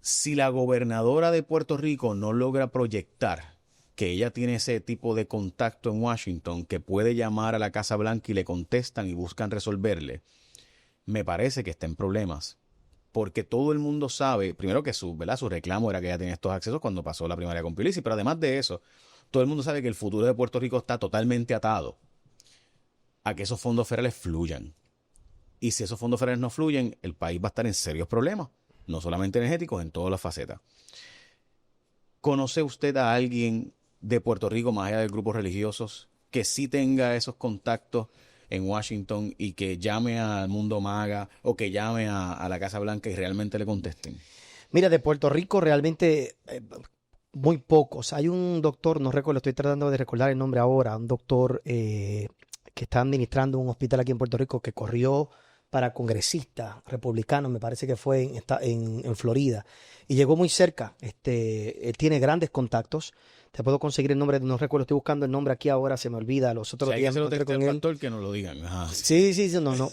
Si la gobernadora de Puerto Rico no logra proyectar que ella tiene ese tipo de contacto en Washington, que puede llamar a la Casa Blanca y le contestan y buscan resolverle, me parece que está en problemas. Porque todo el mundo sabe, primero que su reclamo era que ella tenía estos accesos cuando pasó la primaria con Pierluisi, pero además de eso, todo el mundo sabe que el futuro de Puerto Rico está totalmente atado a que esos fondos federales fluyan. Y si esos fondos federales no fluyen, el país va a estar en serios problemas, no solamente energéticos, en todas las facetas. ¿Conoce usted a alguien de Puerto Rico, más allá de grupos religiosos, que sí tenga esos contactos en Washington y que llame al Mundo Maga o que llame a la Casa Blanca y realmente le contesten? Mira, de Puerto Rico realmente muy pocos. Hay un doctor, no recuerdo, estoy tratando de recordar el nombre ahora, un doctor que está administrando un hospital aquí en Puerto Rico que corrió para congresista republicano, me parece que fue en Florida, y llegó muy cerca. Él tiene grandes contactos. Te puedo conseguir el nombre, no recuerdo, estoy buscando el nombre aquí ahora, se me olvida. Los otros Si hay que días hacer me otro encontré con él. factor que nos lo digan. Ajá. Sí, no.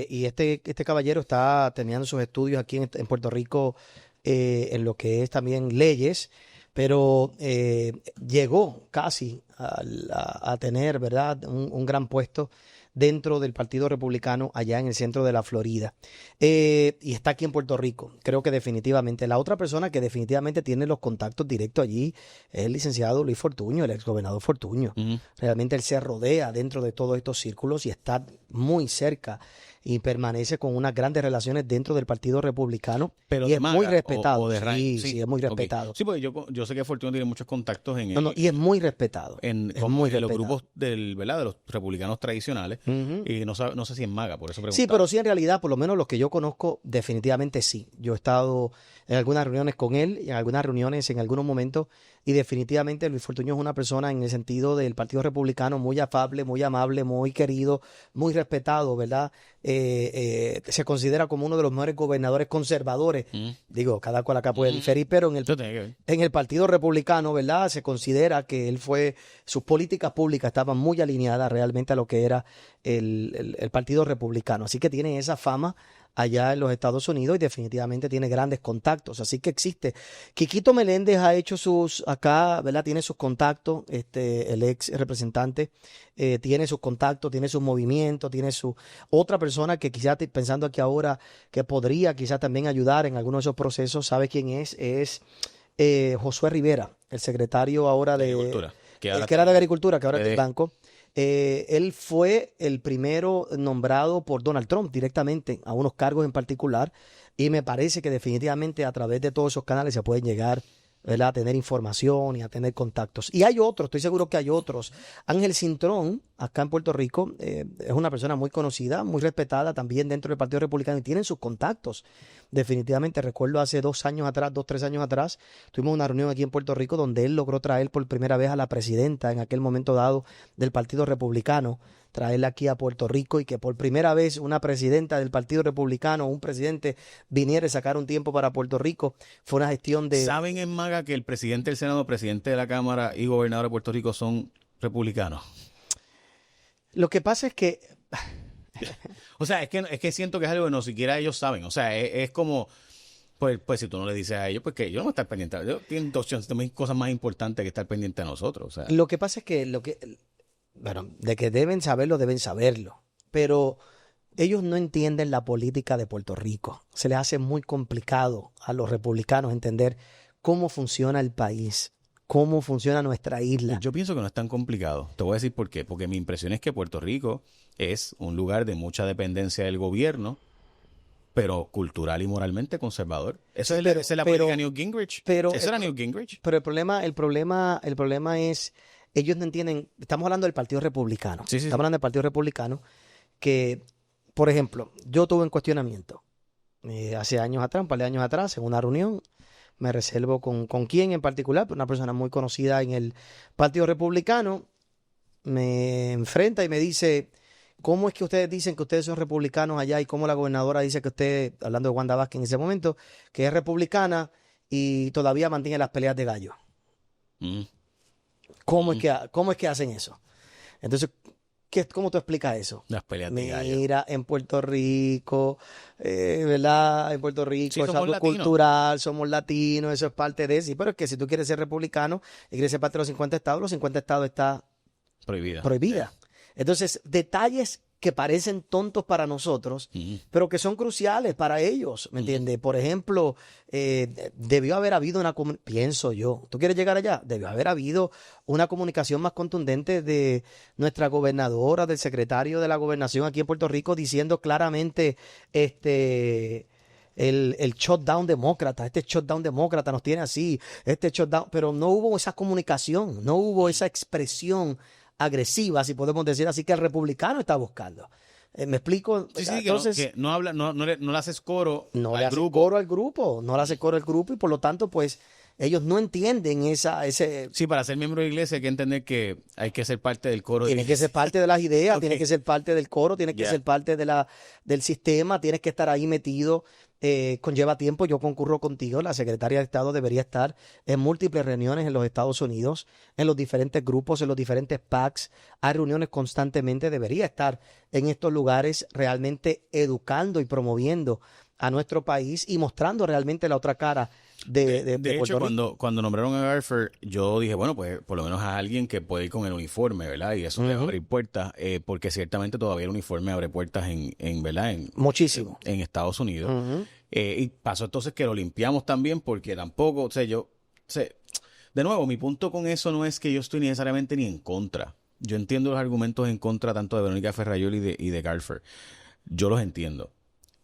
Y este caballero está terminando sus estudios aquí en Puerto Rico en lo que es también leyes, pero llegó casi a tener, ¿verdad?, un gran puesto dentro del Partido Republicano allá en el centro de la Florida. Y está aquí en Puerto Rico. Creo que definitivamente. La otra persona que definitivamente tiene los contactos directos allí es el licenciado Luis Fortuño, el exgobernador Fortuño. Uh-huh. Realmente él se rodea dentro de todos estos círculos y está muy cerca y permanece con unas grandes relaciones dentro del Partido Republicano. Pero y de es Maga muy respetado. o de Ryan. Sí, es muy respetado. Okay. Sí, porque yo sé que Fortuno tiene muchos contactos en, Y es muy respetado. en los grupos ¿verdad?, de los republicanos tradicionales. Uh-huh. Y no sé si en Maga, por eso preguntaba. Sí, pero sí, en realidad, por lo menos los que yo conozco, definitivamente sí. Yo he estado en algunas reuniones con él y en algunas reuniones en algunos momentos, y definitivamente Luis Fortuño es una persona en el sentido del Partido Republicano muy afable, muy amable, muy querido, muy respetado, ¿verdad? Se considera como uno de los mejores gobernadores conservadores. Digo, cada cual acá puede diferir, pero en el Partido Republicano, ¿verdad?, se considera que él sus políticas públicas estaban muy alineadas realmente a lo que era el Partido Republicano. Así que tiene esa fama allá en los Estados Unidos y definitivamente tiene grandes contactos. Así que existe. Quiquito Meléndez ha hecho acá, ¿verdad?, tiene sus contactos, el ex representante tiene sus contactos, tiene sus movimientos, tiene otra persona que quizás pensando aquí ahora que podría quizás también ayudar en algunos de esos procesos. ¿Sabe quién es? Es Josué Rivera, el secretario ahora de Agricultura, que era de Agricultura, que ahora es del banco. Él fue el primero nombrado por Donald Trump directamente a unos cargos en particular, y me parece que definitivamente a través de todos esos canales se pueden llegar, ¿verdad?, a tener información y a tener contactos. Y hay otros, estoy seguro que hay otros. Ángel Cintrón, acá en Puerto Rico, es una persona muy conocida, muy respetada también dentro del Partido Republicano y tienen sus contactos. Definitivamente, recuerdo hace 3 años atrás, tuvimos una reunión aquí en Puerto Rico donde él logró traer por primera vez a la presidenta en aquel momento dado del Partido Republicano, traerla aquí a Puerto Rico, y que por primera vez una presidenta del Partido Republicano, un presidente, viniera a sacar un tiempo para Puerto Rico. Fue una gestión de... ¿Saben en Maga que el presidente del Senado, presidente de la Cámara y gobernador de Puerto Rico son republicanos? Lo que pasa es que... O sea, es que siento que es algo que no siquiera ellos saben. O sea, es como... Pues si tú no le dices a ellos, pues que ellos no van a estar pendientes. Ellos tienen cosas más importantes que estar pendientes a nosotros. O sea. Lo que pasa es que bueno, de que deben saberlo, pero ellos no entienden la política de Puerto Rico. Se les hace muy complicado a los republicanos entender cómo funciona el país, cómo funciona nuestra isla. Yo pienso que no es tan complicado. Te voy a decir por qué. Porque mi impresión es que Puerto Rico es un lugar de mucha dependencia del gobierno, pero cultural y moralmente conservador. Esa es la política de Newt Gingrich. ¿Eso era Newt Gingrich? Pero el problema es, ellos no entienden. Estamos hablando del Partido Republicano. Sí. Estamos hablando del Partido Republicano que, por ejemplo, yo tuve un cuestionamiento hace años atrás, un par de años atrás, en una reunión. Me reservo con quién en particular, una persona muy conocida en el Partido Republicano. Me enfrenta y me dice: ¿cómo es que ustedes dicen que ustedes son republicanos allá y cómo la gobernadora dice que usted, hablando de Wanda Vázquez en ese momento, que es republicana y todavía mantiene las peleas de gallo? ¿Cómo es que hacen eso? Entonces, ¿Cómo tú explicas eso? Las peleas de gallo. Mira, en Puerto Rico, ¿verdad? En Puerto Rico Sí, es somos algo latinos. cultural, somos latinos, eso es parte de sí. Pero es que si tú quieres ser republicano y quieres ser parte de los 50 estados, los 50 estados está prohibida. Entonces, detalles que parecen tontos para nosotros, pero que son cruciales para ellos, ¿me entiendes? Por ejemplo, debió haber habido pienso yo, ¿tú quieres llegar allá? Debió haber habido una comunicación más contundente de nuestra gobernadora, del secretario de la gobernación aquí en Puerto Rico, diciendo claramente, el shutdown demócrata, este shutdown demócrata nos tiene así, este shutdown, pero no hubo esa comunicación, no hubo esa expresión agresiva, si podemos decir así, que el republicano está buscando. ¿Me explico? Sí, Entonces, que no habla, no le haces coro no le al hace grupo. coro al grupo, no le hace coro al grupo y por lo tanto, pues, ellos no entienden ese... Sí, para ser miembro de la iglesia hay que entender que hay que ser parte del coro. Tienes que ser parte de las ideas, Ok. tienes que ser parte del coro, tienes que Ya. ser parte del sistema, tienes que estar ahí metido. Conlleva tiempo, yo concurro contigo, la secretaria de Estado debería estar en múltiples reuniones en los Estados Unidos, en los diferentes grupos, en los diferentes PACs, hay reuniones constantemente, debería estar en estos lugares realmente educando y promoviendo a nuestro país y mostrando realmente la otra cara de De Puerto hecho, Rico. cuando nombraron a Garfer, yo dije, bueno, pues por lo menos a alguien que puede ir con el uniforme, ¿verdad? Y eso le va a abrir puertas, porque ciertamente todavía el uniforme abre puertas ¿verdad? Muchísimo. En Estados Unidos. Ujú. Y pasó entonces que lo limpiamos también, porque tampoco, o sea, de nuevo, mi punto con eso no es que yo estoy necesariamente ni en contra. Yo entiendo los argumentos en contra tanto de Verónica Ferrayol y de Garfer. Yo los entiendo.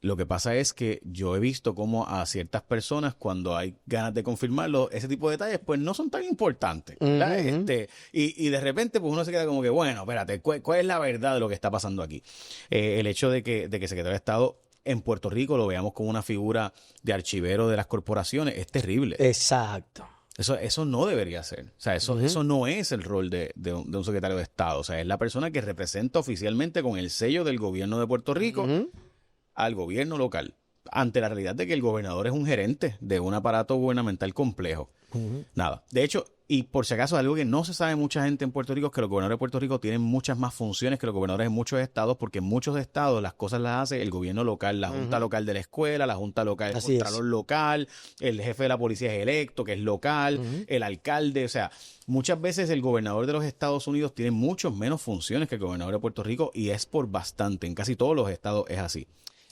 Lo que pasa es que yo he visto cómo a ciertas personas, cuando hay ganas de confirmarlo, ese tipo de detalles, pues no son tan importantes, ¿verdad? Ujú. Y de repente, pues uno se queda como que, bueno, espérate, ¿cuál es la verdad de lo que está pasando aquí? El hecho de que Secretario de Estado en Puerto Rico lo veamos como una figura de archivero de las corporaciones es terrible. Exacto. Eso no debería ser. O sea, eso no es el rol de un secretario de Estado. O sea, es la persona que representa oficialmente con el sello del gobierno de Puerto Rico Ujú. al gobierno local, ante la realidad de que el gobernador es un gerente de un aparato gubernamental complejo. Ujú. Nada. De hecho, y por si acaso, algo que no se sabe mucha gente en Puerto Rico es que los gobernadores de Puerto Rico tienen muchas más funciones que los gobernadores en muchos estados, porque en muchos estados las cosas las hace el gobierno local, la junta local de la escuela, la junta local, el Así es. contralor local, el jefe de la policía es electo, que es local, el alcalde, o sea, muchas veces el gobernador de los Estados Unidos tiene muchos menos funciones que el gobernador de Puerto Rico y es por bastante, en casi todos los estados es así.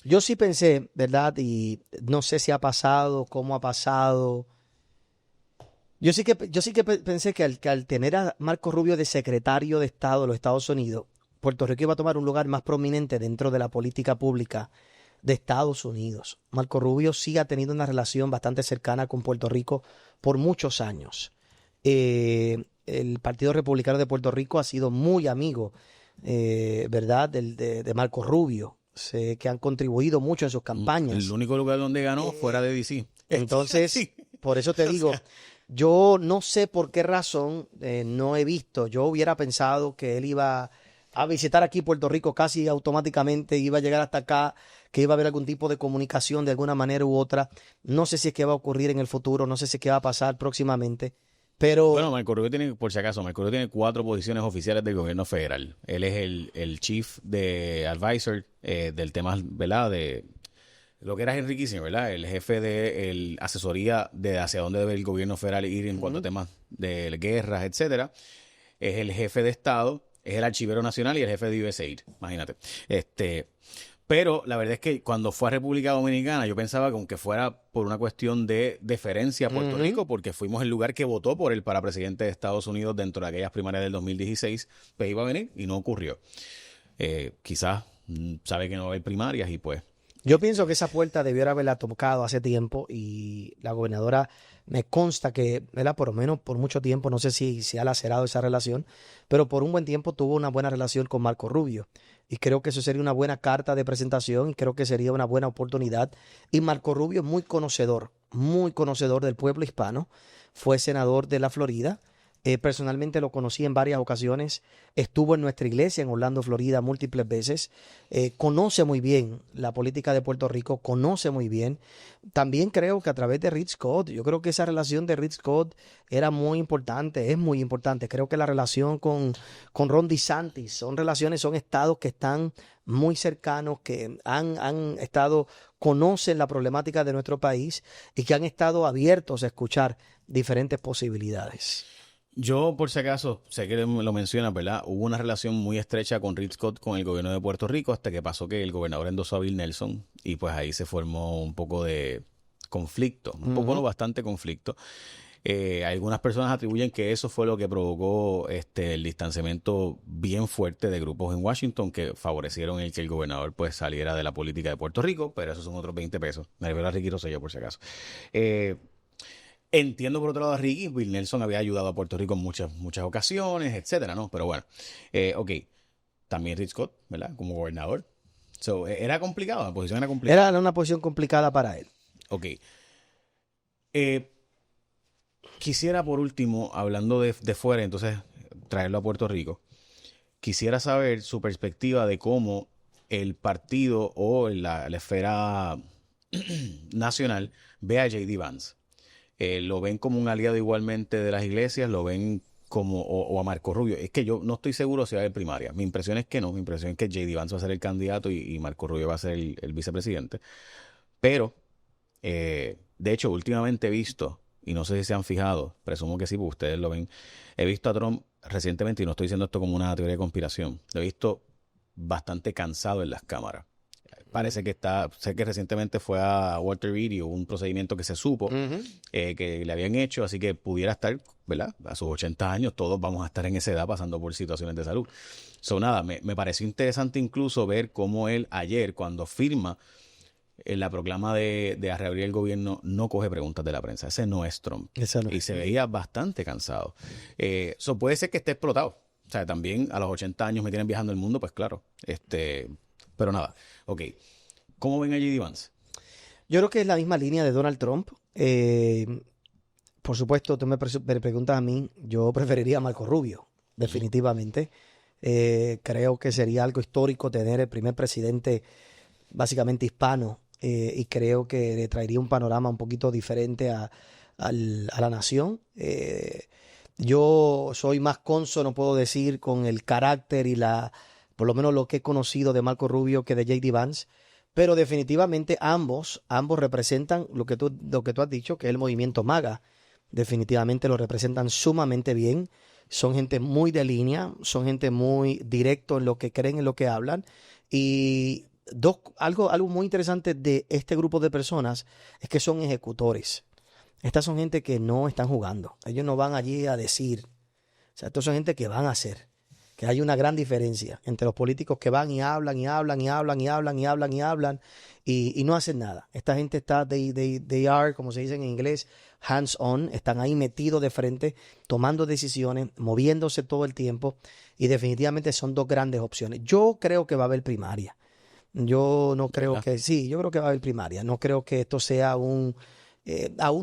Yo sí pensé, ¿verdad? Y no sé si ha pasado, cómo ha pasado. Yo sí que pensé que al tener a Marco Rubio de secretario de Estado de los Estados Unidos, Puerto Rico iba a tomar un lugar más prominente dentro de la política pública de Estados Unidos. Marco Rubio sí ha tenido una relación bastante cercana con Puerto Rico por muchos años. El Partido Republicano de Puerto Rico ha sido muy amigo, ¿verdad? De Marco Rubio. Sé que han contribuido mucho en sus campañas. El único lugar donde ganó fuera de DC. Entonces, Sí. por eso te digo, yo no sé por qué razón no he visto. Yo hubiera pensado que él iba a visitar aquí Puerto Rico casi automáticamente, iba a llegar hasta acá, que iba a haber algún tipo de comunicación de alguna manera u otra. No sé si es que va a ocurrir en el futuro, no sé si es que va a pasar próximamente, pero Bueno, Marco Rubio tiene, por si acaso, Marco Rubio tiene 4 posiciones oficiales del gobierno federal. Él es el chief de advisor del tema, ¿verdad? De lo que era Henry Kissinger, ¿verdad? El jefe de asesoría de hacia dónde debe el gobierno federal ir en cuanto a temas de guerras, etcétera. Es el jefe de Estado, es el archivero nacional y el jefe de USAID, imagínate. Pero la verdad es que cuando fue a República Dominicana, yo pensaba que aunque fuera por una cuestión de deferencia a Puerto Rico, porque fuimos el lugar que votó por él para presidente de Estados Unidos dentro de aquellas primarias del 2016, pues iba a venir y no ocurrió. Quizás sabe que no va a haber primarias y pues... yo pienso que esa puerta debiera haberla tocado hace tiempo y la gobernadora me consta que, ¿verdad? Por lo menos por mucho tiempo, no sé si se ha lacerado esa relación, pero por un buen tiempo tuvo una buena relación con Marco Rubio. Y creo que eso sería una buena carta de presentación y creo que sería una buena oportunidad. Y Marco Rubio es muy conocedor del pueblo hispano. Fue senador de la Florida Personalmente lo conocí en varias ocasiones. Estuvo en nuestra iglesia en Orlando, Florida, múltiples veces. Conoce muy bien la política de Puerto Rico, conoce muy bien. También creo que a través de Rick Scott, yo creo que esa relación de Rick Scott era muy importante, es muy importante. Creo que la relación con Ron DeSantis son estados que están muy cercanos, que han estado, conocen la problemática de nuestro país y que han estado abiertos a escuchar diferentes posibilidades. Yo, por si acaso, sé que lo mencionas, ¿verdad? Hubo una relación muy estrecha con Rick Scott con el gobierno de Puerto Rico hasta que pasó que el gobernador endosó a Bill Nelson y pues ahí se formó un poco de conflicto, un poco no, bastante conflicto. Algunas personas atribuyen que eso fue lo que provocó el distanciamiento bien fuerte de grupos en Washington que favorecieron el que el gobernador pues saliera de la política de Puerto Rico, pero esos son otros 20 pesos. Me refiero a Ricky Rosselló, por si acaso. Entiendo por otro lado a Ricky, Bill Nelson había ayudado a Puerto Rico en muchas ocasiones, etcétera, ¿no? Pero bueno, ok, también Rick Scott, ¿verdad? Como gobernador. Era complicado, la posición era complicada. Era una posición complicada para él. Ok. Quisiera por último, hablando de fuera, entonces traerlo a Puerto Rico, quisiera saber su perspectiva de cómo el partido o la esfera nacional ve a J.D. Vance. Lo ven como un aliado igualmente de las iglesias, lo ven como, o a Marco Rubio. Es que yo no estoy seguro si va a haber primaria. Mi impresión es que no, mi impresión es que J.D. Vance va a ser el candidato y Marco Rubio va a ser el vicepresidente. Pero, de hecho, últimamente he visto, y no sé si se han fijado, presumo que sí, porque ustedes lo ven, he visto a Trump recientemente, y no estoy diciendo esto como una teoría de conspiración, lo he visto bastante cansado en las cámaras. Parece que sé que recientemente fue a Walter Reed y hubo un procedimiento que se supo que le habían hecho, así que pudiera estar, ¿verdad? A sus 80 años, todos vamos a estar en esa edad pasando por situaciones de salud. Nada, me pareció interesante incluso ver cómo él ayer, cuando firma en la proclama de reabrir el gobierno, no coge preguntas de la prensa. Ese no es Trump. Y se veía bastante cansado. Puede ser que esté explotado. O sea, también a los 80 años me tienen viajando el mundo, pues claro. Pero nada, ok. ¿Cómo ven a J.D. Vance? Yo creo que es la misma línea de Donald Trump. Por supuesto, tú me preguntas a mí, yo preferiría a Marco Rubio, definitivamente. Creo que sería algo histórico tener el primer presidente básicamente hispano y creo que le traería un panorama un poquito diferente a la nación. Yo soy más consono, puedo decir, con el carácter y por lo menos lo que he conocido de Marco Rubio que de J.D. Vance, pero definitivamente ambos representan lo que tú has dicho, que es el movimiento MAGA. Definitivamente lo representan sumamente bien. Son gente muy de línea, son gente muy directo en lo que creen, en lo que hablan. Y algo muy interesante de este grupo de personas es que son ejecutores. Estas son gente que no están jugando. Ellos no van allí a decir. O sea, estos son gente que van a hacer. Que hay una gran diferencia entre los políticos que van y hablan y hablan y hablan y hablan y hablan y hablan y no hacen nada. Esta gente está, they are, como se dice en inglés, hands on, están ahí metidos de frente, tomando decisiones, moviéndose todo el tiempo y definitivamente son dos grandes opciones. Yo creo que va a haber primaria. Yo no creo que, sí, yo creo que va a haber primaria. No creo que esto sea aún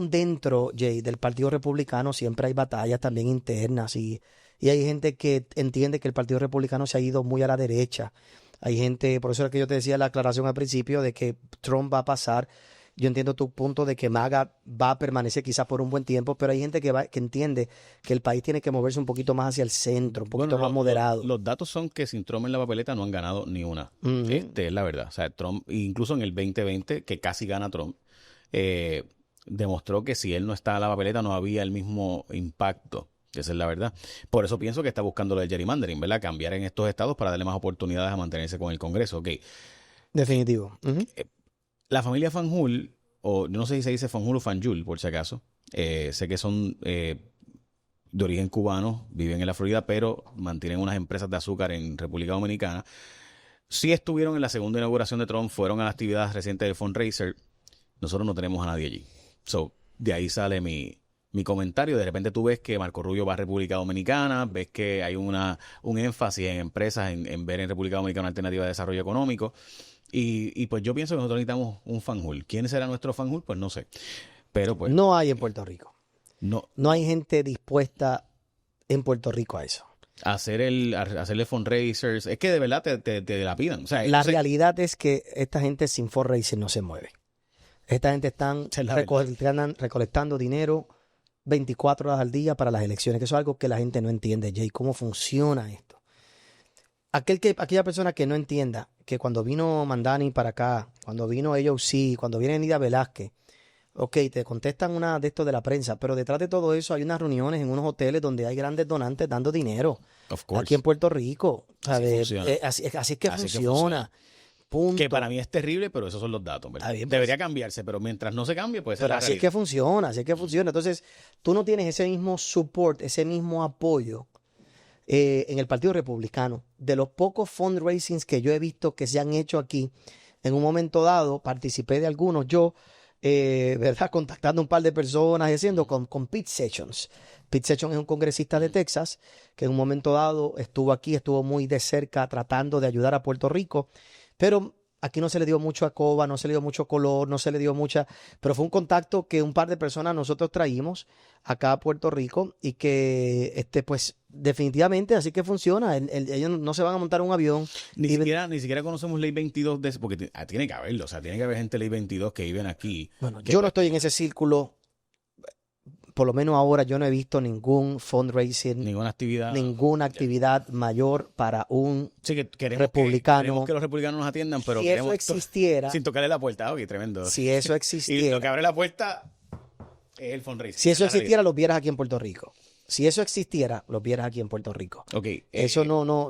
dentro, Jay, del Partido Republicano siempre hay batallas también internas y hay gente que entiende que el Partido Republicano se ha ido muy a la derecha. Hay gente, por eso es que yo te decía la aclaración al principio de que Trump va a pasar. Yo entiendo tu punto de que MAGA va a permanecer quizás por un buen tiempo, pero hay gente que entiende que el país tiene que moverse un poquito más hacia el centro, un poquito más moderado. Los datos son que sin Trump en la papeleta no han ganado ni una. Es la verdad. O sea, Trump, incluso en el 2020, que casi gana Trump, demostró que si él no está en la papeleta no había el mismo impacto. Esa es la verdad. Por eso pienso que está buscando lo del gerrymandering, ¿verdad? Cambiar en estos estados para darle más oportunidades a mantenerse con el Congreso. Ok. Definitivo. La familia Fanjul, o no sé si se dice Fanjul o Fanjul, por si acaso. Sé que son de origen cubano, viven en la Florida, pero mantienen unas empresas de azúcar en República Dominicana. Sí estuvieron en la segunda inauguración de Trump, fueron a la actividad reciente del fundraiser. Nosotros no tenemos a nadie allí. De ahí sale mi comentario. De repente tú ves que Marco Rubio va a República Dominicana, ves que hay un énfasis en empresas, en ver en República Dominicana una alternativa de desarrollo económico. Y pues yo pienso que nosotros necesitamos un fanjul. ¿Quién será nuestro fanjul? Pues no sé. Pero pues no hay en Puerto Rico. No hay gente dispuesta en Puerto Rico a eso. Hacerle fundraisers, es que de verdad te la pidan. O sea, La realidad es que esta gente sin fundraising no se mueve. Esta gente están recolectando dinero 24 horas al día para las elecciones, que eso es algo que la gente no entiende, Jay, cómo funciona esto. Aquella persona que no entienda que cuando vino Mandani para acá, cuando vino AOC, cuando viene Nidia Velázquez, ok, te contestan una de estos de la prensa, pero detrás de todo eso hay unas reuniones en unos hoteles donde hay grandes donantes dando dinero. Of course. Aquí en Puerto Rico. Así es que funciona. Punto. Que para mí es terrible, pero esos son los datos, ¿verdad? Bien, pues. Debería cambiarse, pero mientras no se cambie, pues pero así es que funciona, así es que funciona. Entonces, tú no tienes ese mismo support, ese mismo apoyo en el Partido Republicano. De los pocos fundraisings que yo he visto que se han hecho aquí, en un momento dado, participé de algunos, yo, ¿verdad? Contactando un par de personas y haciendo con Pete Sessions. Pete Sessions es un congresista de Texas que en un momento dado estuvo aquí, estuvo muy de cerca tratando de ayudar a Puerto Rico, pero aquí no se le dio mucho a coba, no se le dio mucho color, no se le dio mucha, pero fue un contacto que un par de personas nosotros traímos acá a Puerto Rico y que pues definitivamente así que funciona. Ellos no se van a montar un avión. Ni siquiera conocemos Ley 22 porque tiene que haberlo, o sea, tiene que haber gente Ley 22 que viven aquí. Bueno, yo no estoy en ese círculo. Por lo menos ahora yo no he visto ningún fundraising, ninguna actividad mayor para un republicano. Queremos que los republicanos nos atiendan, pero si eso existiera, sin tocarle la puerta. Ok, tremendo. Si eso existiera. Y lo que abre la puerta es el fundraising. Si eso existiera, los vieras aquí en Puerto Rico. Si eso existiera, los vieras aquí en Puerto Rico. Okay, eso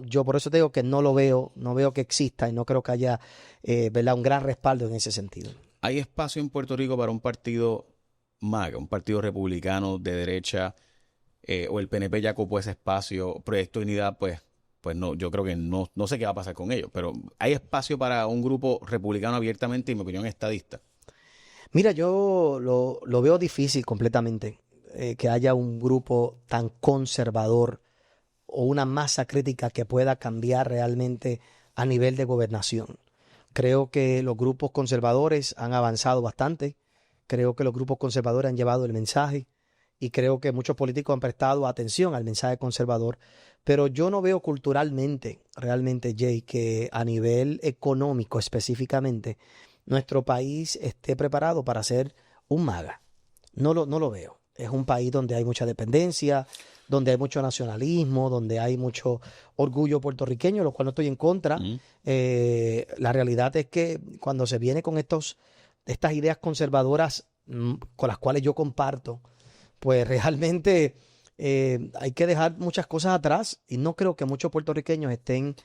yo por eso te digo que no lo veo, no veo que exista y no creo que haya, ¿verdad? Un gran respaldo en ese sentido. ¿Hay espacio en Puerto Rico para un partido MAGA, un partido republicano de derecha, o el PNP ya ocupó ese espacio, Proyecto Unidad, pues no, yo creo que no sé qué va a pasar con ellos, pero hay espacio para un grupo republicano abiertamente, en mi opinión, estadista? Mira, yo lo veo difícil completamente, que haya un grupo tan conservador o una masa crítica que pueda cambiar realmente a nivel de gobernación. Creo que los grupos conservadores han avanzado bastante. Creo que los grupos conservadores han llevado el mensaje y creo que muchos políticos han prestado atención al mensaje conservador, pero yo no veo culturalmente, realmente, Jay, que a nivel económico específicamente, nuestro país esté preparado para ser un MAGA. No lo veo. Es un país donde hay mucha dependencia, donde hay mucho nacionalismo, donde hay mucho orgullo puertorriqueño, lo cual no estoy en contra. La realidad es que cuando se viene con estas ideas conservadoras con las cuales yo comparto, pues realmente hay que dejar muchas cosas atrás y no creo que muchos puertorriqueños estén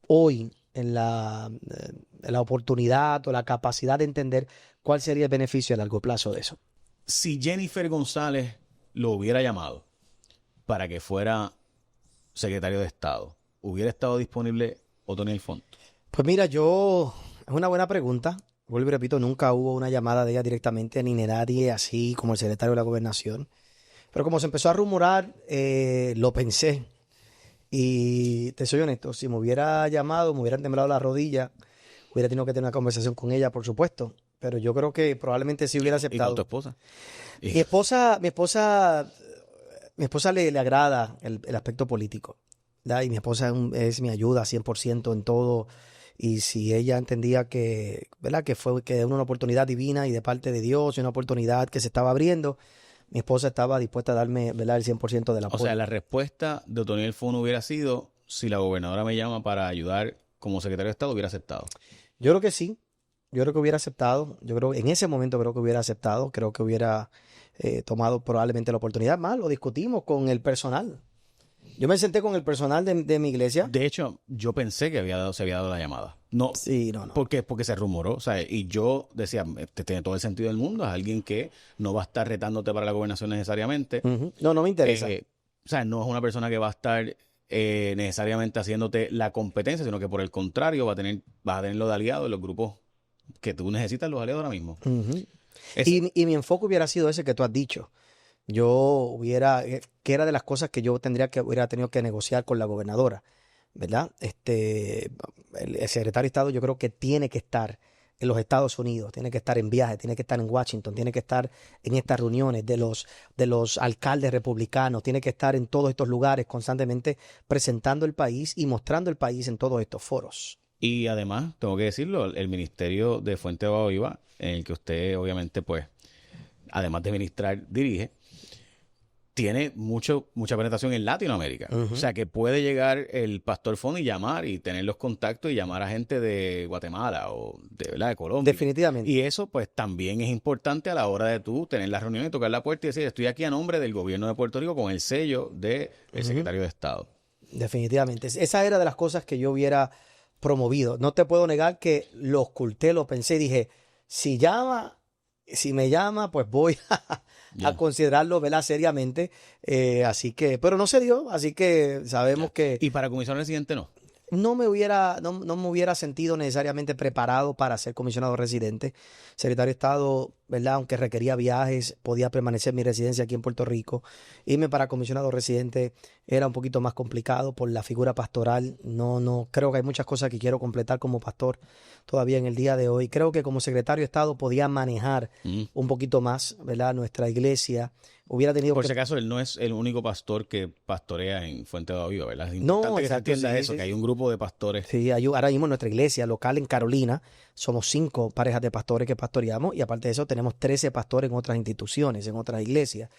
hoy en la oportunidad o la capacidad de entender cuál sería el beneficio a largo plazo de eso. Si Jennifer González lo hubiera llamado para que fuera secretario de Estado, ¿hubiera estado disponible Otoniel Font? Pues mira, es una buena pregunta. Vuelvo y repito, nunca hubo una llamada de ella directamente ni de nadie así como el secretario de la Gobernación. Pero como se empezó a rumorar, lo pensé. Y te soy honesto, si me hubiera llamado, me hubieran temblado la rodilla, hubiera tenido que tener una conversación con ella, por supuesto. Pero yo creo que probablemente sí hubiera aceptado. ¿Y con tu esposa? Mi esposa le agrada el aspecto político, ¿verdad? Y mi esposa es mi ayuda 100% en todo. Y si ella entendía que, ¿verdad? Que era una oportunidad divina y de parte de Dios, y una oportunidad que se estaba abriendo, mi esposa estaba dispuesta a darme, ¿verdad? El 100% del apoyo. O sea, la respuesta de Otoniel Font hubiera sido, si la gobernadora me llama para ayudar como secretario de Estado, hubiera aceptado. Yo creo que sí. Yo creo que hubiera aceptado. En ese momento creo que hubiera aceptado. Creo que hubiera tomado probablemente la oportunidad. Más lo discutimos con el personal. Yo me senté con el personal de mi iglesia. De hecho, yo pensé que se había dado la llamada. No. Sí, no. Porque se rumoró. O sea, y yo decía, tiene todo el sentido del mundo. Es alguien que no va a estar retándote para la gobernación necesariamente. Uh-huh. No me interesa. O sea, no es una persona que va a estar necesariamente haciéndote la competencia, sino que por el contrario vas a tenerlo de aliado en los grupos que tú necesitas, los aliados ahora mismo. Uh-huh. Y mi enfoque hubiera sido ese que tú has dicho. Que era de las cosas que yo hubiera tenido que negociar con la gobernadora, ¿verdad? El secretario de Estado yo creo que tiene que estar en los Estados Unidos, tiene que estar en viaje, tiene que estar en Washington, tiene que estar en estas reuniones de los alcaldes republicanos, tiene que estar en todos estos lugares constantemente presentando el país y mostrando el país en todos estos foros. Y además, tengo que decirlo, el Ministerio de Fuente de Agua Viva, en el que usted obviamente, pues, además de ministrar, dirige, tiene mucha penetración en Latinoamérica. O sea, que puede llegar el pastor Fon y llamar y tener los contactos y llamar a gente de Guatemala o ¿verdad? De Colombia. Definitivamente. Y eso, pues, también es importante a la hora de tú tener la reunión y tocar la puerta y decir, estoy aquí a nombre del gobierno de Puerto Rico con el sello del secretario de Estado. Definitivamente. Esa era de las cosas que yo hubiera promovido. No te puedo negar que lo oculté, lo pensé y dije, si me llama, pues voy a considerarlo, ¿verdad? Seriamente. Así que, pero no se dio, así que sabemos que Y para comisionado residente no. no me hubiera sentido necesariamente preparado para ser comisionado residente. Secretario de Estado, ¿verdad? Aunque requería viajes, podía permanecer mi residencia aquí en Puerto Rico. Irme para comisionado residente era un poquito más complicado por la figura pastoral. No, creo que hay muchas cosas que quiero completar como pastor todavía en el día de hoy. Creo que como secretario de Estado podía manejar un poquito más, ¿verdad? Nuestra iglesia. Hubiera tenido Por si acaso, él no es el único pastor que pastorea en Fuente de Agua Viva, ¿verdad? Es importante No, que se exacto, entienda sí, eso, sí, que hay un grupo de pastores. Sí, ahora mismo en nuestra iglesia local en Carolina somos 5 parejas de pastores que pastoreamos y aparte de eso tenemos 13 pastores en otras instituciones, en otras iglesias,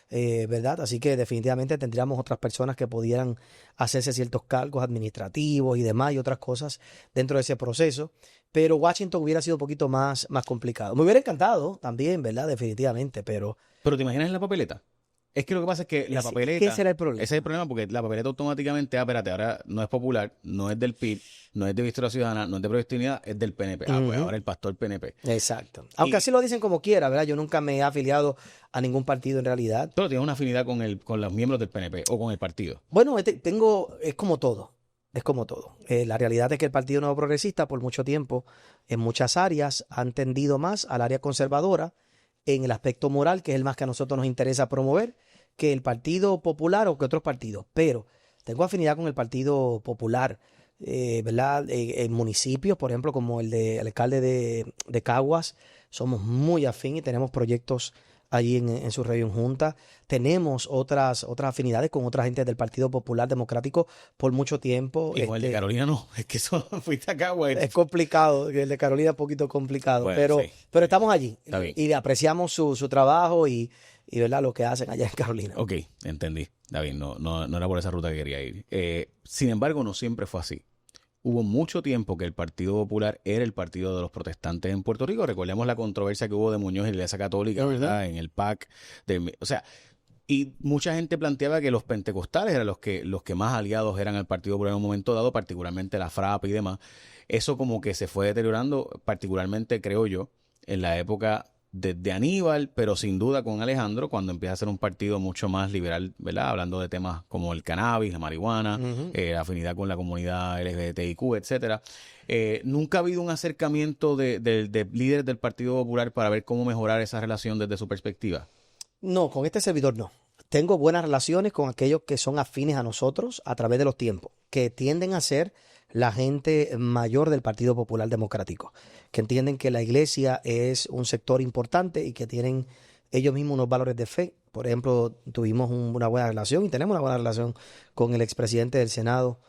¿verdad? Así que definitivamente tendríamos otras personas que pudieran hacerse ciertos cargos administrativos y demás y otras cosas dentro de ese proceso, pero Washington hubiera sido un poquito más complicado. Me hubiera encantado también, ¿verdad? Definitivamente, pero... Pero ¿te imaginas en la papeleta? Es que lo que pasa es que la papeleta... ¿Qué será el problema? Ese es el problema porque la papeleta automáticamente, espérate, ahora no es popular, no es del PIB, no es de Victoria Ciudadana, no es de Pro-Dignidad, es del PNP. Pues ahora el pastor PNP. Exacto. Aunque así lo dicen como quiera, ¿verdad? Yo nunca me he afiliado a ningún partido en realidad. Pero tienes una afinidad con los miembros del PNP o con el partido. Bueno, es como todo. Es como todo. La realidad es que el Partido Nuevo Progresista por mucho tiempo, en muchas áreas, han tendido más al área conservadora en el aspecto moral, que es el más que a nosotros nos interesa promover, que el Partido Popular o que otros partidos. Pero tengo afinidad con el Partido Popular, ¿verdad? En municipios, por ejemplo, como el alcalde de Caguas, somos muy afín y tenemos proyectos allí en su región junta. Tenemos otras afinidades con otra gente del Partido Popular Democrático por mucho tiempo. Y con el de Carolina no, es que eso fuiste acá, güey. Es complicado, el de Carolina es un poquito complicado, Bueno, pero estamos allí y apreciamos su trabajo y ¿verdad? Lo que hacen allá en Carolina. Ok, entendí. David, no era por esa ruta que quería ir. Sin embargo, no siempre fue así. Hubo mucho tiempo que el Partido Popular era el partido de los protestantes en Puerto Rico. Recordemos la controversia que hubo de Muñoz y la Iglesia Católica, ¿verdad? En el PAC. O sea, y mucha gente planteaba que los pentecostales eran los que más aliados eran al Partido Popular en un momento dado, particularmente la FRAP y demás. Eso como que se fue deteriorando, particularmente, creo yo, en la época de Aníbal, pero sin duda con Alejandro, cuando empieza a ser un partido mucho más liberal, ¿verdad? Hablando de temas como el cannabis, la marihuana, la afinidad con la comunidad LGBTIQ, etcétera. Nunca ha habido un acercamiento de líderes del Partido Popular para ver cómo mejorar esa relación desde su perspectiva. No, con este servidor no. Tengo buenas relaciones con aquellos que son afines a nosotros a través de los tiempos, que tienden a ser la gente mayor del Partido Popular Democrático, que entienden que la iglesia es un sector importante y que tienen ellos mismos unos valores de fe. Por ejemplo, tuvimos una buena relación y tenemos una buena relación con el expresidente del Senado,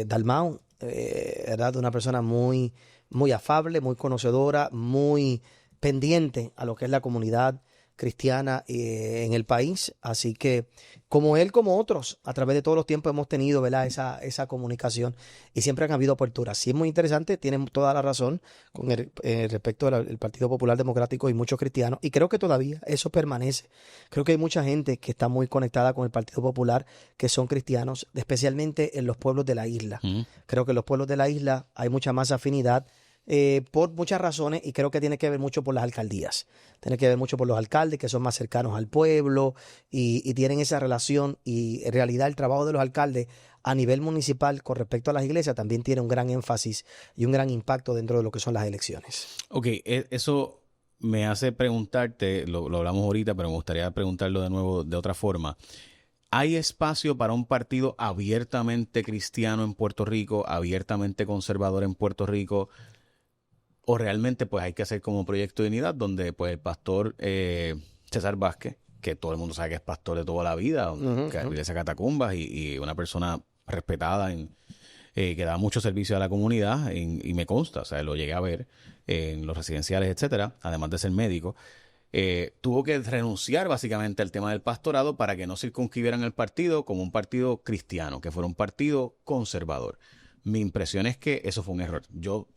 Dalmau, ¿verdad? Una persona muy, muy afable, muy conocedora, muy pendiente a lo que es la comunidad cristiana en el país, así que como él, como otros, a través de todos los tiempos hemos tenido, ¿verdad? esa comunicación y siempre han habido aperturas. Sí es muy interesante, tienen toda la razón con respecto al Partido Popular Democrático y muchos cristianos, y creo que todavía eso permanece. Creo que hay mucha gente que está muy conectada con el Partido Popular que son cristianos, especialmente en los pueblos de la isla. Creo que en los pueblos de la isla hay mucha más afinidad por muchas razones, y creo que tiene que ver mucho por las alcaldías. Tiene que ver mucho por los alcaldes que son más cercanos al pueblo y tienen esa relación, y en realidad el trabajo de los alcaldes a nivel municipal con respecto a las iglesias también tiene un gran énfasis y un gran impacto dentro de lo que son las elecciones. Ok, eso me hace preguntarte, lo hablamos ahorita, pero me gustaría preguntarlo de nuevo de otra forma. ¿Hay espacio para un partido abiertamente cristiano en Puerto Rico, abiertamente conservador en Puerto Rico? o realmente pues hay que hacer como Proyecto de Dignidad, donde pues el pastor César Vázquez, que todo el mundo sabe que es pastor de toda la vida, que Iglesia Catacumbas y una persona respetada que da mucho servicio a la comunidad y me consta, o sea, lo llegué a ver en los residenciales, etcétera, además de ser médico, tuvo que renunciar básicamente al tema del pastorado para que no circunscribieran el partido como un partido cristiano, que fuera un partido conservador. Mi impresión es que eso fue un error. Yo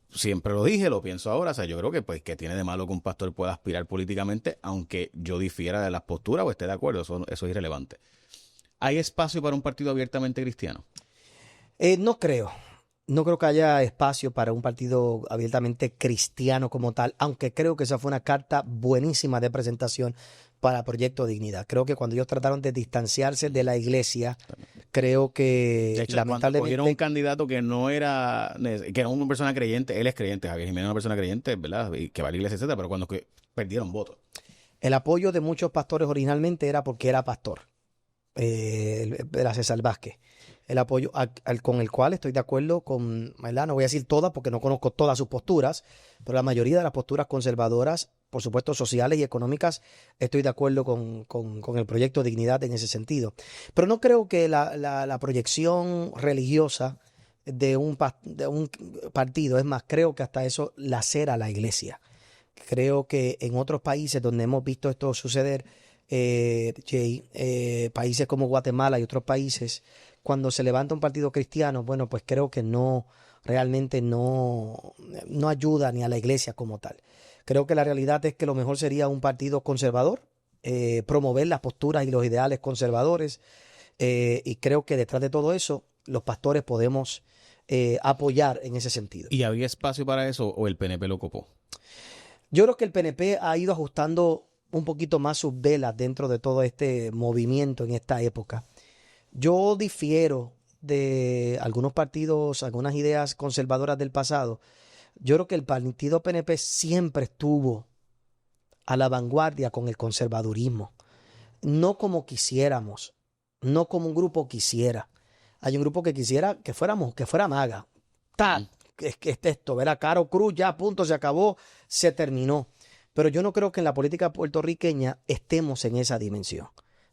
siempre lo dije, lo pienso ahora, o sea, yo creo que pues que tiene de malo que un pastor pueda aspirar políticamente, aunque yo difiera de las posturas o esté de acuerdo, eso es irrelevante. ¿Hay espacio para un partido abiertamente cristiano? No creo. No creo que haya espacio para un partido abiertamente cristiano como tal, aunque creo que esa fue una carta buenísima de presentación para Proyecto Dignidad. Creo que cuando ellos trataron de distanciarse de la iglesia, creo que de hecho, lamentablemente cuando cogieron un candidato que no era, que era una persona creyente, él es creyente, Javier Jiménez es una persona creyente, ¿verdad? Y que va a la iglesia, etcétera, pero cuando perdieron votos. el apoyo de muchos pastores originalmente era porque era pastor, era César Vázquez. El apoyo con el cual estoy de acuerdo con, ¿verdad? No voy a decir todas porque no conozco todas sus posturas, pero la mayoría de las posturas conservadoras, por supuesto sociales y económicas, estoy de acuerdo con el Proyecto Dignidad en ese sentido. Pero no creo que la proyección religiosa de un partido, es más, creo que hasta eso lacera la iglesia. Creo que en otros países donde hemos visto esto suceder, países como Guatemala y otros países, cuando se levanta un partido cristiano, bueno, pues creo que realmente no ayuda ni a la iglesia como tal. Creo que la realidad es que lo mejor sería un partido conservador, promover las posturas y los ideales conservadores, y creo que detrás de todo eso, los pastores podemos apoyar en ese sentido. ¿Y había espacio para eso o el PNP lo copó? Yo creo que el PNP ha ido ajustando un poquito más sus velas dentro de todo este movimiento en esta época. Yo difiero de algunos partidos, algunas ideas conservadoras del pasado. Yo creo que el partido PNP siempre estuvo a la vanguardia con el conservadurismo. No como quisiéramos, no como un grupo quisiera. Hay un grupo que quisiera que fuera MAGA. Que es esto, ¿verdad? Caro Cruz, ya, punto, se acabó, se terminó. Pero yo no creo que en la política puertorriqueña estemos en esa dimensión.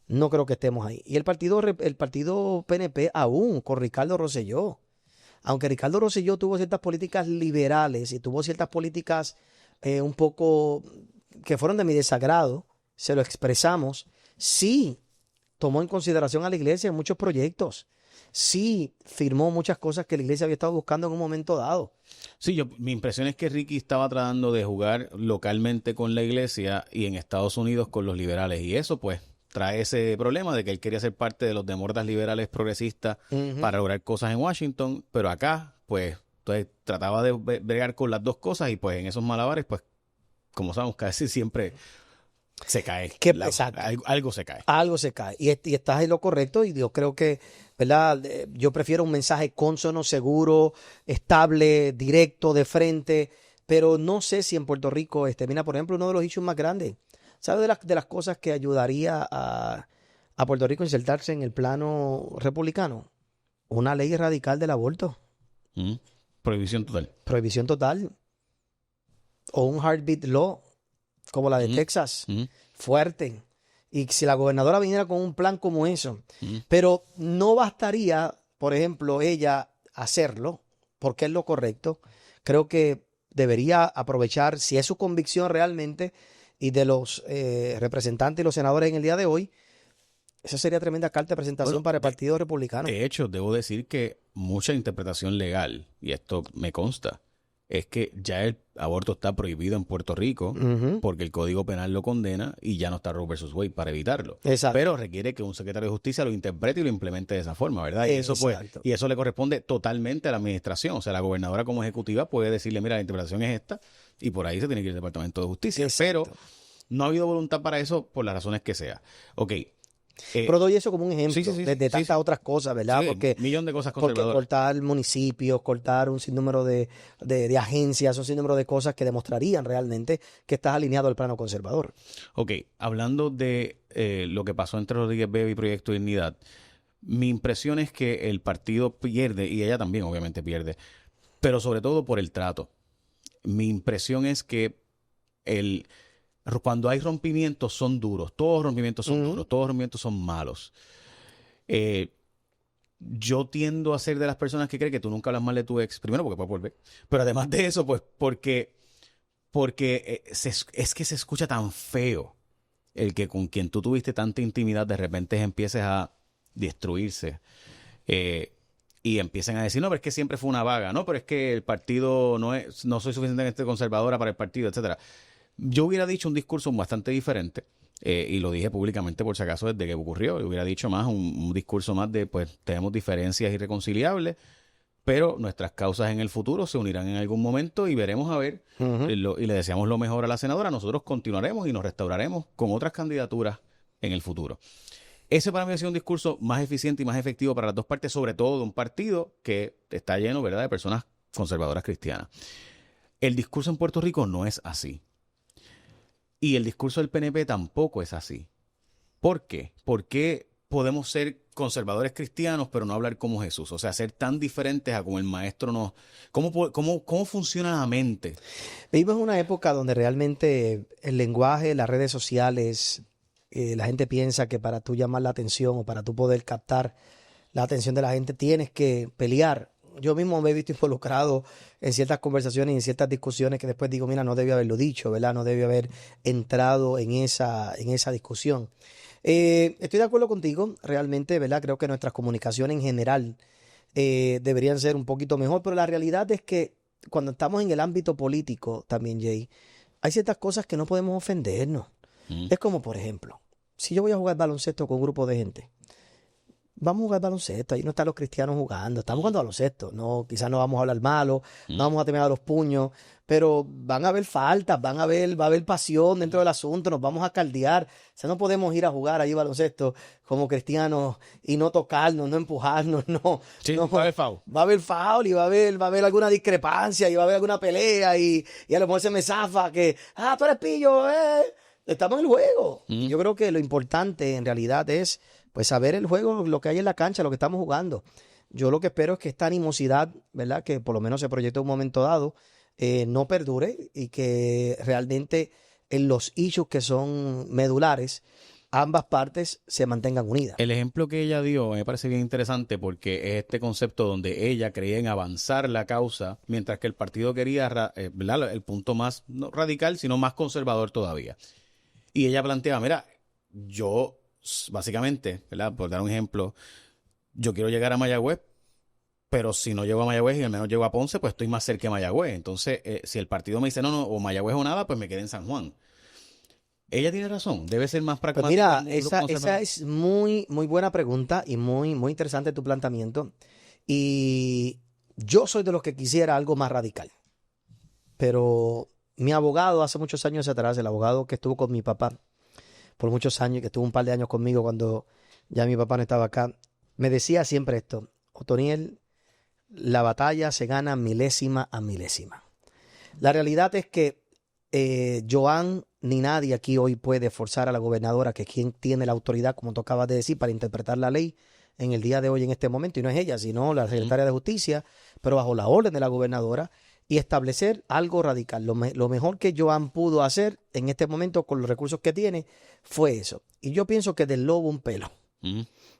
No creo que estemos ahí. Y el partido PNP aún con Ricardo Rosselló. Aunque Ricardo Rosselló tuvo ciertas políticas liberales y tuvo ciertas políticas un poco que fueron de mi desagrado, se lo expresamos, sí tomó en consideración a la iglesia en muchos proyectos. Sí firmó muchas cosas que la iglesia había estado buscando en un momento dado. Sí, mi impresión es que Ricky estaba tratando de jugar localmente con la iglesia y en Estados Unidos con los liberales. Y eso, pues, trae ese problema de que él quería ser parte de los demócratas liberales progresistas para lograr cosas en Washington. Pero acá, pues, entonces trataba de bregar con las dos cosas y, pues, en esos malabares, pues, como sabemos, casi siempre se cae. Exacto. Algo se cae. Algo se cae. Y estás en lo correcto y yo creo que, ¿verdad? Yo prefiero un mensaje cónsono, seguro, estable, directo, de frente, pero no sé si en Puerto Rico, mira, por ejemplo, uno de los issues más grandes, ¿sabes de las cosas que ayudaría a Puerto Rico a insertarse en el plano republicano? Una ley radical del aborto. Prohibición total. Prohibición total. O un heartbeat law, como la de Texas, fuerte. Y si la gobernadora viniera con un plan como eso, pero no bastaría, por ejemplo, ella hacerlo, porque es lo correcto. Creo que debería aprovechar, si es su convicción realmente, y de los representantes y los senadores en el día de hoy, esa sería tremenda carta de presentación para el Partido Republicano. De hecho, debo decir que mucha interpretación legal, y esto me consta, es que ya el aborto está prohibido en Puerto Rico porque el Código Penal lo condena y ya no está Roe versus Wade para evitarlo. Exacto. Pero requiere que un secretario de justicia lo interprete y lo implemente de esa forma, ¿verdad? Y eso le corresponde totalmente a la administración. O sea, la gobernadora como ejecutiva puede decirle, mira, la interpretación es esta y por ahí se tiene que ir al Departamento de Justicia. Exacto. Pero no ha habido voluntad para eso por las razones que sea. Ok. Pero doy eso como un ejemplo de tantas otras cosas, ¿verdad? Sí, porque un millón de cosas conservadoras. Porque cortar municipios, cortar un sinnúmero de agencias, un sinnúmero de cosas que demostrarían realmente que estás alineado al plano conservador. Ok, hablando de lo que pasó entre Rodríguez Bebe y Proyecto Dignidad, mi impresión es que el partido pierde, y ella también obviamente pierde, pero sobre todo por el trato. mi impresión es que cuando hay rompimientos son duros, todos los rompimientos son duros, todos los rompimientos son malos. Yo tiendo a ser de las personas que creen que tú nunca hablas mal de tu ex, primero porque puedes volver, pero además de eso, pues porque es que se escucha tan feo el que con quien tú tuviste tanta intimidad de repente empieces a destruirse y empiecen a decir, no, pero es que siempre fue una vaga, no, pero es que el partido no soy suficientemente conservadora para el partido, etcétera. Yo hubiera dicho un discurso bastante diferente. Y lo dije públicamente por si acaso desde que ocurrió. Yo hubiera dicho más un discurso más de, pues, tenemos diferencias irreconciliables, pero nuestras causas en el futuro se unirán en algún momento y veremos a ver. Y le deseamos lo mejor a la senadora. Nosotros continuaremos y nos restauraremos con otras candidaturas en el futuro. Ese para mí ha sido un discurso más eficiente y más efectivo para las dos partes, sobre todo de un partido que está lleno, ¿verdad?, de personas conservadoras cristianas. El discurso en Puerto Rico no es así. Y el discurso del PNP tampoco es así. ¿Por qué? ¿Por qué podemos ser conservadores cristianos pero no hablar como Jesús? O sea, ser tan diferentes a como el maestro nos... ¿Cómo funciona la mente? Vivimos en una época donde realmente el lenguaje, las redes sociales, la gente piensa que para tú llamar la atención o para tú poder captar la atención de la gente tienes que pelear. Yo mismo me he visto involucrado en ciertas conversaciones y en ciertas discusiones que después digo, mira, no debí haberlo dicho, ¿verdad? No debí haber entrado en esa discusión. Estoy de acuerdo contigo, realmente, ¿verdad? Creo que nuestras comunicaciones en general deberían ser un poquito mejor, pero la realidad es que cuando estamos en el ámbito político también, Jay, hay ciertas cosas que no podemos ofendernos. Es como, por ejemplo, si yo voy a jugar baloncesto con un grupo de gente, vamos a jugar baloncesto, ahí no están los cristianos jugando, estamos jugando baloncesto, no, quizás no vamos a hablar malo, no vamos a tener a los puños, pero van a haber faltas, va a haber pasión dentro del asunto, nos vamos a caldear, o sea, no podemos ir a jugar ahí baloncesto como cristianos y no tocarnos, no empujarnos, no. Sí, no, va a haber foul. Va a haber foul y va a haber alguna discrepancia y va a haber alguna pelea y a lo mejor se me zafa que, tú eres pillo, estamos en el juego. Yo creo que lo importante en realidad es pues saber el juego, lo que hay en la cancha, lo que estamos jugando. Yo lo que espero es que esta animosidad, ¿verdad?, que por lo menos se proyecte en un momento dado, no perdure y que realmente en los issues que son medulares, ambas partes se mantengan unidas. El ejemplo que ella dio me parece bien interesante porque es este concepto donde ella creía en avanzar la causa, mientras que el partido quería, ¿verdad?, el punto más no radical, sino más conservador todavía. Y ella plantea, mira, yo básicamente, ¿verdad?, por dar un ejemplo, yo quiero llegar a Mayagüez, pero si no llego a Mayagüez y al menos llego a Ponce, pues estoy más cerca de Mayagüez. Entonces, si el partido me dice no, o Mayagüez o nada, pues me quedé en San Juan. Ella tiene razón, debe ser más pragmática. Pues mira, esa es muy, muy buena pregunta y muy, muy interesante tu planteamiento. Y yo soy de los que quisiera algo más radical. Pero mi abogado hace muchos años atrás, el abogado que estuvo con mi papá por muchos años, que estuvo un par de años conmigo cuando ya mi papá no estaba acá, me decía siempre esto: Otoniel, la batalla se gana milésima a milésima. La realidad es que Joan ni nadie aquí hoy puede forzar a la gobernadora, que es quien tiene la autoridad, como tú acabas de decir, para interpretar la ley en el día de hoy, en este momento, y no es ella, sino la secretaria de Justicia, pero bajo la orden de la gobernadora, y establecer algo radical. Lo mejor que Joan pudo hacer en este momento con los recursos que tiene fue eso. Y yo pienso que del lobo un pelo,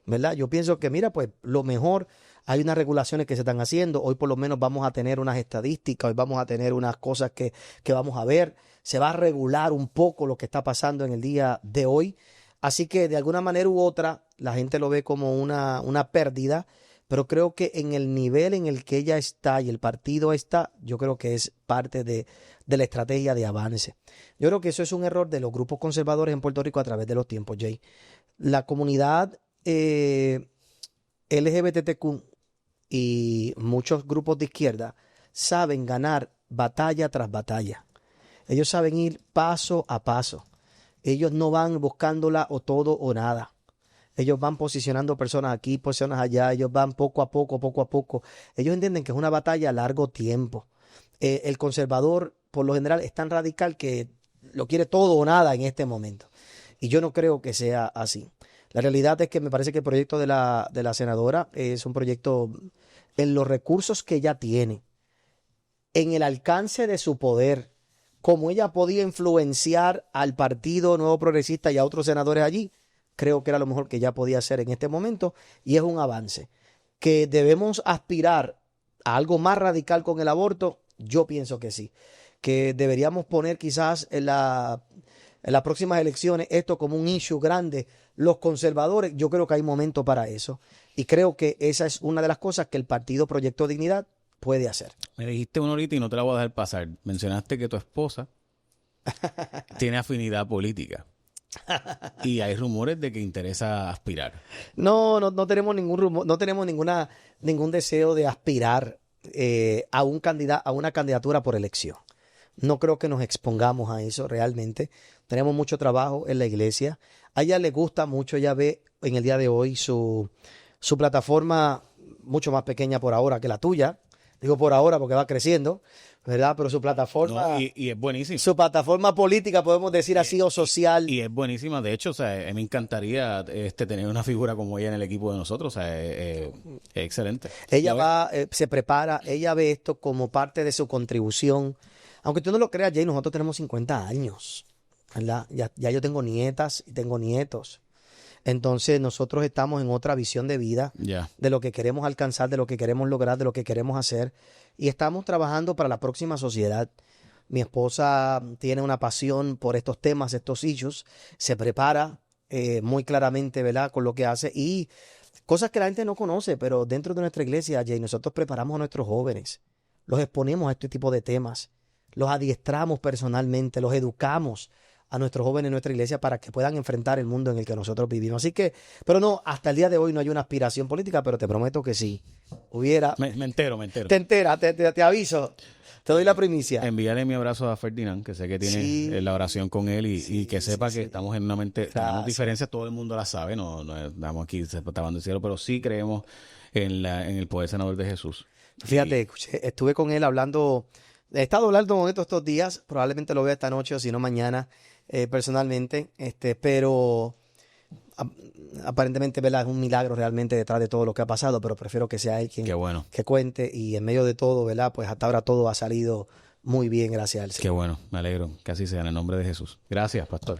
¿verdad? Yo pienso que, mira, pues lo mejor, hay unas regulaciones que se están haciendo. Hoy por lo menos vamos a tener unas estadísticas, hoy vamos a tener unas cosas que vamos a ver. Se va a regular un poco lo que está pasando en el día de hoy. Así que de alguna manera u otra, la gente lo ve como una pérdida. Pero creo que en el nivel en el que ella está y el partido está, yo creo que es parte de la estrategia de avance. Yo creo que eso es un error de los grupos conservadores en Puerto Rico a través de los tiempos, Jay. La comunidad LGBTQ y muchos grupos de izquierda saben ganar batalla tras batalla. Ellos saben ir paso a paso. Ellos no van buscándola o todo o nada. Ellos van posicionando personas aquí, personas allá. Ellos van poco a poco, poco a poco. Ellos entienden que es una batalla a largo tiempo. El conservador, por lo general, es tan radical que lo quiere todo o nada en este momento. Y yo no creo que sea así. La realidad es que me parece que el proyecto de la senadora es un proyecto en los recursos que ella tiene. en el alcance de su poder, como ella podía influenciar al Partido Nuevo Progresista y a otros senadores allí, creo que era lo mejor que ella podía hacer en este momento y es un avance. Que debemos aspirar a algo más radical con el aborto, yo pienso que sí. Que deberíamos poner quizás en las próximas elecciones esto como un issue grande. Los conservadores, yo creo que hay momento para eso. Y creo que esa es una de las cosas que el Partido Proyecto Dignidad puede hacer. Me dijiste una ahorita y no te la voy a dejar pasar. Mencionaste que tu esposa tiene afinidad política. Y hay rumores de que interesa aspirar. No tenemos ningún rumor, no tenemos ningún deseo de aspirar a una candidatura por elección. No creo que nos expongamos a eso realmente. Tenemos mucho trabajo en la iglesia. A ella le gusta mucho, ella ve en el día de hoy su plataforma mucho más pequeña por ahora que la tuya. Digo por ahora porque va creciendo, ¿verdad? Pero su plataforma... No, y es buenísima. Su plataforma política, podemos decir así, o social. Y es buenísima. De hecho, o sea, me encantaría tener una figura como ella en el equipo de nosotros. O sea, es excelente. Ella se prepara, ella ve esto como parte de su contribución. Aunque tú no lo creas, Jay, nosotros tenemos 50 años, ¿verdad? Ya yo tengo nietas y tengo nietos. Entonces nosotros estamos en otra visión de vida, de lo que queremos alcanzar, de lo que queremos lograr, de lo que queremos hacer. Y estamos trabajando para la próxima sociedad. Mi esposa tiene una pasión por estos temas, estos issues. Se prepara muy claramente, ¿verdad?, con lo que hace. Y cosas que la gente no conoce, pero dentro de nuestra iglesia, Jay, nosotros preparamos a nuestros jóvenes. Los exponemos a este tipo de temas. Los adiestramos personalmente, los educamos a nuestros jóvenes en nuestra iglesia para que puedan enfrentar el mundo en el que nosotros vivimos. Así que, pero no, hasta el día de hoy no hay una aspiración política, pero te prometo que sí. Hubiera... Me entero. Te enteras, te aviso. Te doy la primicia. Envíale mi abrazo a Ferdinand, que sé que tiene la oración con él y que sepa que estamos en una mente, tenemos diferencias, todo el mundo la sabe, no estamos aquí tapando el cielo, pero sí creemos en el poder sanador de Jesús. Fíjate, estuve con él hablando, he estado hablando con él estos días, probablemente lo vea esta noche o si no mañana personalmente, pero aparentemente, ¿verdad?, es un milagro realmente detrás de todo lo que ha pasado, pero prefiero que sea él quien que cuente y en medio de todo, ¿verdad?, pues hasta ahora todo ha salido muy bien, gracias al Señor. Qué bueno, me alegro, que así sea en el nombre de Jesús. Gracias, pastor.